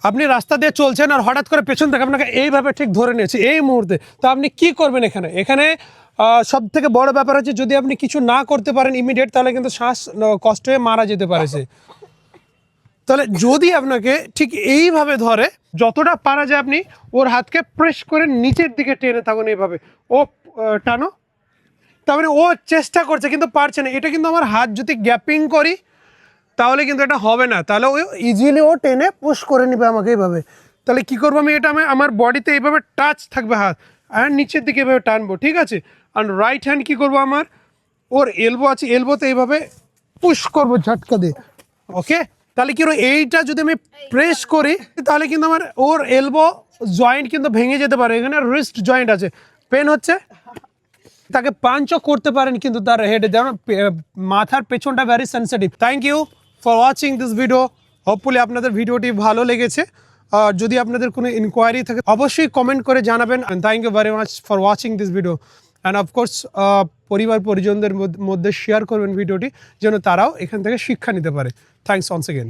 আপনি রাস্তা দিয়ে চলছেন আর হঠাৎ করে পেছন থেকে আপনাকে এইভাবে ঠিক ধরে নিয়েছে এই মুহূর্তে, তো আপনি কি করবেন এখানে? এখানে সব থেকে বড় ব্যাপার হচ্ছে যদি আপনি কিছু না করতে পারেন ইমিডিয়েট, তাহলে কিন্তু শ্বাস কষ্ট হয়ে মারা যেতে পারে সে। তাহলে যদি আপনাকে ঠিক এইভাবে ধরে, যতটা পারা যায় আপনি ওর হাতকে প্রেস করে নিচের দিকে টেনে থাকুন এইভাবে। ও টানো, তারপরে ও চেষ্টা করছে কিন্তু পারছে না। এটা কিন্তু আমার হাত যদি গ্যাপিং করি তাহলে কিন্তু এটা হবে না, তাহলে ও ইজিলি ও টেনে পুশ করে নেবে আমাকে এইভাবে। তাহলে কি করবো আমি, এটা আমি আমার বডিতে এইভাবে টাচ থাকবে হাত, আর নিচের দিকে এইভাবে টানবো, ঠিক আছে? আর রাইট হ্যান্ড কি করবো, আমার ওর এলবো আছে, এলবোতে এইভাবে পুশ করবো ঝটকা দিয়ে, ওকে? তাহলে কি হলো, এইটা যদি আমি প্রেস করি তাহলে কিন্তু আমার ওর এলবো জয়েন্ট কিন্তু ভেঙে যেতে পারে। এখানে রিস্ট জয়েন্ট আছে, পেন হচ্ছে। তাকে পাঞ্চও করতে পারেন কিন্তু তার হেডে, যেমন মাথার পেছনটা very sensitive. Thank you for watching this video. Hopefully আপনাদের ভিডিওটি ভালো লেগেছে। আর যদি আপনাদের কোনো ইনকোয়ারি থাকে অবশ্যই কমেন্ট করে জানাবেন। Thank you very much for watching this video. And of course পরিবার পরিজনদের মধ্যে শেয়ার করবেন ভিডিওটি, যেন তারাও এখান থেকে শিক্ষা নিতে পারে। Thanks once again.